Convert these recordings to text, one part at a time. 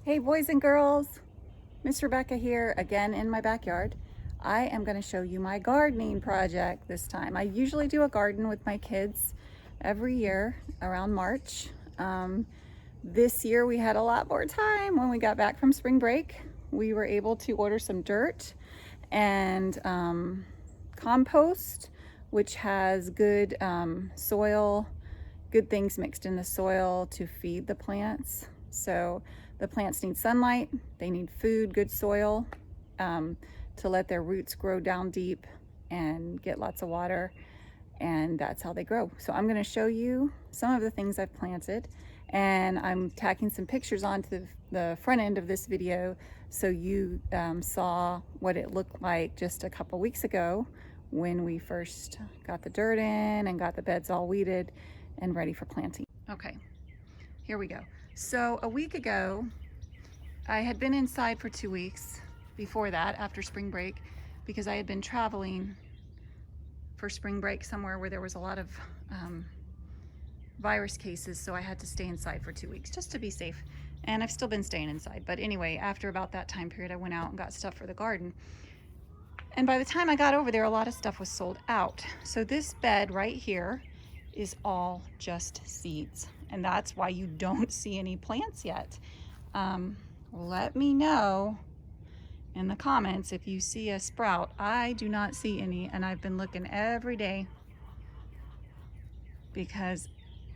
Hey boys and girls, Miss Rebecca here again in my backyard. I am going to show you my gardening project this time. I usually do a garden with my kids every year around March. This year we had a lot more time when we got back from spring break. We were able to order some dirt and compost, which has good soil, good things mixed in the soil to feed the plants. So the plants need sunlight, they need food, good soil to let their roots grow down deep and get lots of water, and that's how they grow. So I'm going to show you some of the things I've planted, and I'm tacking some pictures onto the front end of this video so you saw what it looked like just a couple weeks ago when we first got the dirt in and got the beds all weeded and ready for planting. Okay, here we go. So a week ago, I had been inside for 2 weeks before that, after spring break, because I had been traveling for spring break somewhere where there was a lot of virus cases, so I had to stay inside for 2 weeks just to be safe. And I've still been staying inside. But anyway, after about that time period, I went out and got stuff for the garden. And by the time I got over there, a lot of stuff was sold out. So this bed right here is all just seeds. And that's why you don't see any plants yet. Let me know in the comments if you see a sprout. I do not see any, and I've been looking every day because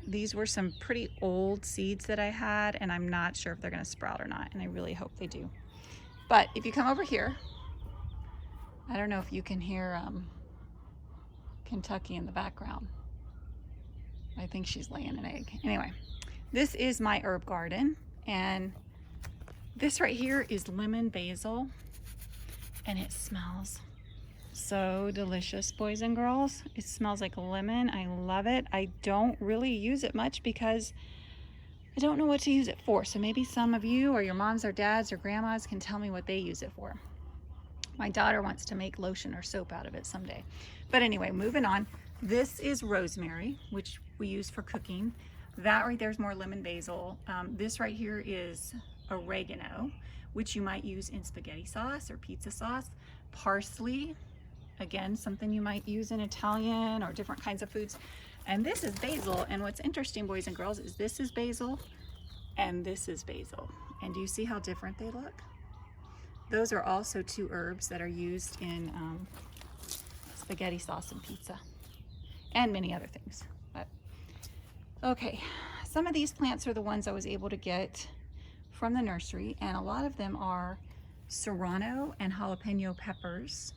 these were some pretty old seeds that I had, and I'm not sure if they're gonna sprout or not, and I really hope they do. But if you come over here, I don't know if you can hear Kentucky in the background. I think she's laying an egg. Anyway, this is my herb garden, and this right here is lemon basil, and it smells so delicious, boys and girls. It smells like lemon. I love it. I don't really use it much because I don't know what to use it for. So maybe some of you or your moms or dads or grandmas can tell me what they use it for. My daughter wants to make lotion or soap out of it someday. But anyway, moving on. This is rosemary, which we use for cooking. That right there is more lemon basil. This right here is oregano, which you might use in spaghetti sauce or pizza sauce. Parsley, again, something you might use in Italian or different kinds of foods. And this is basil. And what's interesting, boys and girls, is this is basil and this is basil. And do you see how different they look? Those are also two herbs that are used in spaghetti sauce and pizza and many other things. But okay, some of these plants are the ones I was able to get from the nursery, and a lot of them are serrano and jalapeno peppers.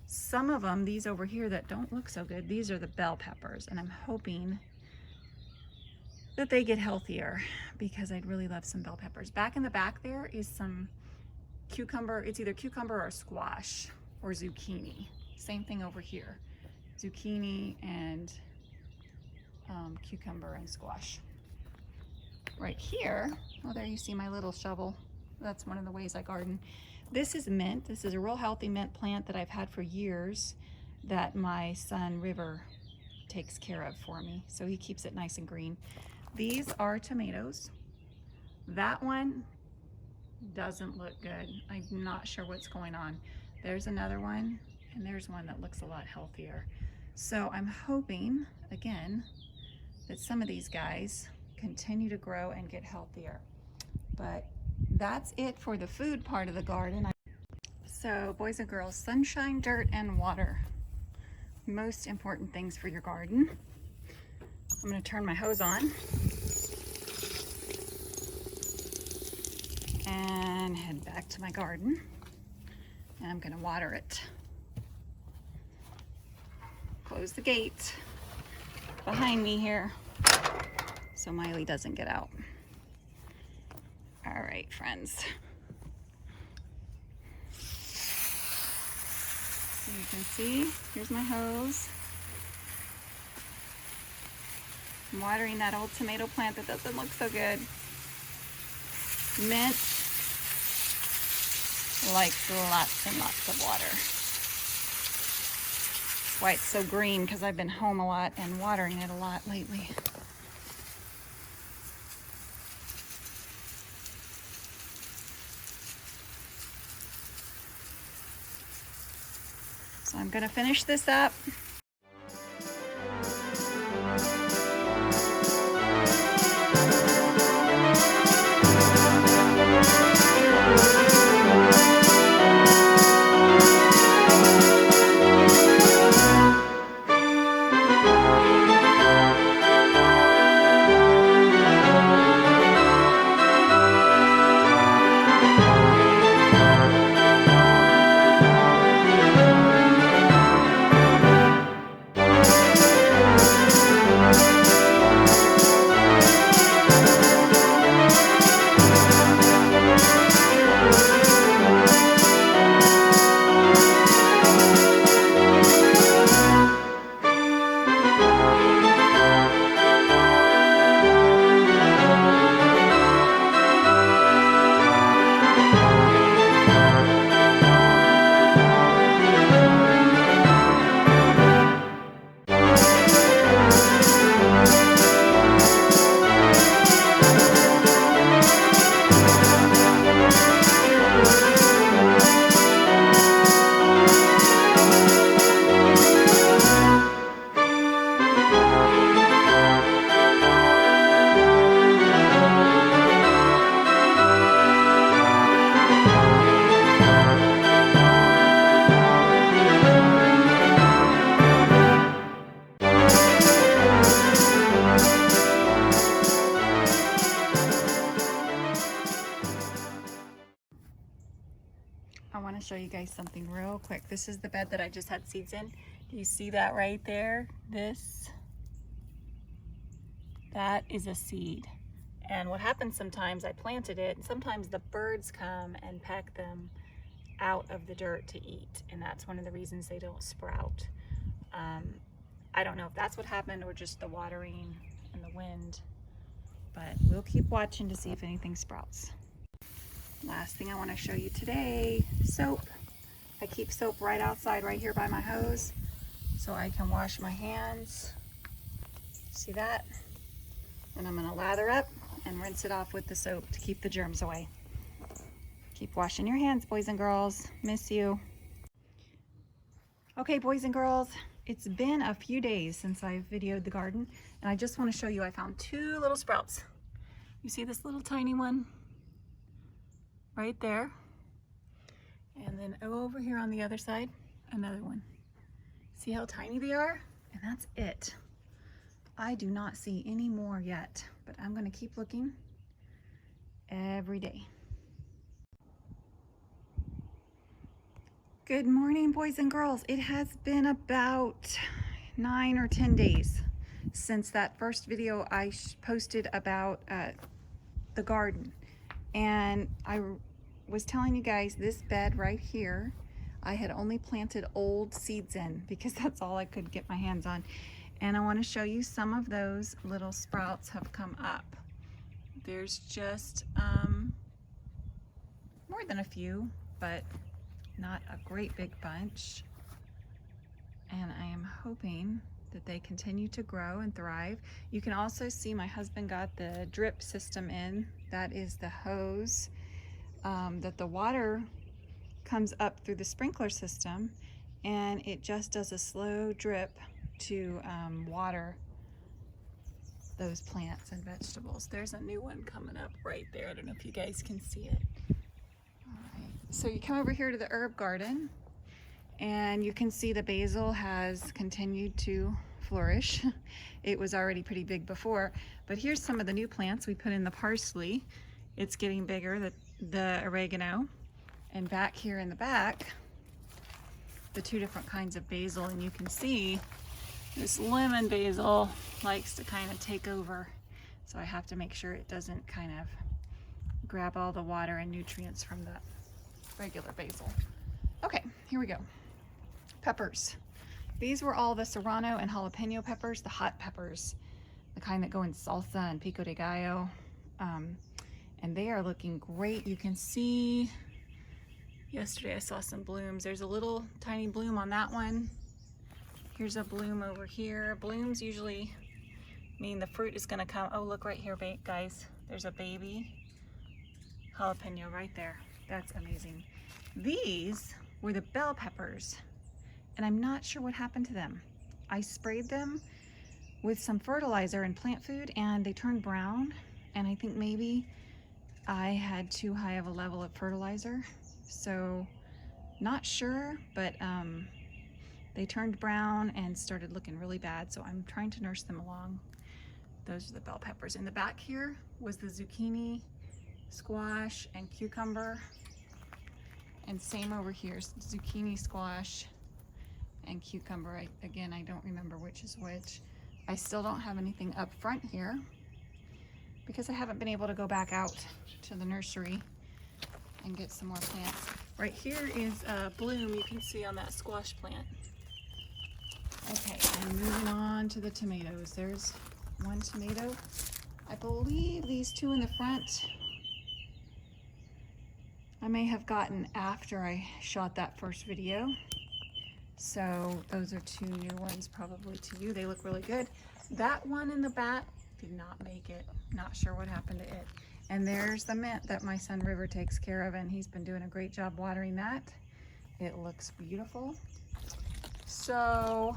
Some of them, these over here that don't look so good, these are the bell peppers, and I'm hoping that they get healthier because I'd really love some bell peppers. Back in the back there is some cucumber. It's either cucumber or squash or zucchini. Same thing over here, zucchini and cucumber and squash. Right here, oh, there you see my little shovel. That's one of the ways I garden. This is mint. This is a real healthy mint plant that I've had for years that my son River takes care of for me. So he keeps it nice and green. These are tomatoes. That one doesn't look good. I'm not sure what's going on. There's another one, and there's one that looks a lot healthier. So I'm hoping, again, that some of these guys continue to grow and get healthier. But that's it for the food part of the garden. So boys and girls, sunshine, dirt, and water. Most important things for your garden. I'm going to turn my hose on and head back to my garden, and I'm going to water it. Close the gate behind me here so Miley doesn't get out. All right, friends. So you can see, here's my hose. I'm watering that old tomato plant that doesn't look so good. Mint likes lots and lots of water. That's why it's so green, because I've been home a lot and watering it a lot lately. So I'm gonna finish this up. I want to show you guys something real quick. This is the bed that I just had seeds in. Do you see that right there? That is a seed. And what happens sometimes, I planted it, and sometimes the birds come and peck them out of the dirt to eat. And that's one of the reasons they don't sprout. I don't know if that's what happened or just the watering and the wind, but we'll keep watching to see if anything sprouts. Last thing I want to show you today, soap. I keep soap right outside, right here by my hose, so I can wash my hands. See that? And I'm going to lather up and rinse it off with the soap to keep the germs away. Keep washing your hands, boys and girls. Miss you. Okay, boys and girls, it's been a few days since I videoed the garden, and I just want to show you I found 2 little sprouts. You see this little tiny one? Right there, and then over here on the other side, another one. See how tiny they are? And that's it. I do not see any more yet, but I'm going to keep looking every day. Good morning, boys and girls. It has been about 9 or 10 days since that first video I posted about the garden. And I was telling you guys this bed right here, I had only planted old seeds in because that's all I could get my hands on. And I want to show you some of those little sprouts have come up. There's just more than a few, but not a great big bunch. And I am hoping that they continue to grow and thrive. You can also see my husband got the drip system in. That is the hose that the water comes up through the sprinkler system, and it just does a slow drip to water those plants and vegetables. There's a new one coming up right there. I don't know if you guys can see it. All right. So you come over here to the herb garden, and you can see the basil has continued to flourish. It was already pretty big before, but here's some of the new plants. We put in the parsley. It's getting bigger, the oregano. And back here in the back, the 2 different kinds of basil, and you can see this lemon basil likes to kind of take over. So I have to make sure it doesn't kind of grab all the water and nutrients from the regular basil. Okay, here we go. Peppers. These were all the serrano and jalapeno peppers, the hot peppers, the kind that go in salsa and pico de gallo. And they are looking great. You can see, yesterday I saw some blooms. There's a little tiny bloom on that one. Here's a bloom over here. Blooms usually mean the fruit is gonna come. Oh, look right here, guys. There's a baby jalapeno right there. That's amazing. These were the bell peppers. and I'm not sure what happened to them. I sprayed them with some fertilizer and plant food and they turned brown, and I think maybe I had too high of a level of fertilizer. So not sure, but they turned brown and started looking really bad, so I'm trying to nurse them along. Those are the bell peppers. In the back here was the zucchini, squash, and cucumber. And same over here, zucchini, squash, and cucumber. Again, I don't remember which is which. I still don't have anything up front here because I haven't been able to go back out to the nursery and get some more plants. Right here is a bloom you can see on that squash plant. Okay, I'm moving on to the tomatoes. There's one tomato. I believe these two in the front I may have gotten after I shot that first video. So those are two new ones probably to you. They look really good. That one in the back did not make it. Not sure what happened to it. And there's the mint that my son River takes care of, and he's been doing a great job watering that. It looks beautiful. So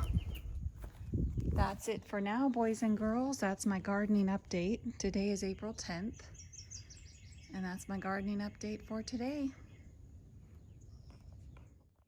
that's it for now, boys and girls. That's my gardening update. Today is April 10th. And that's my gardening update for today.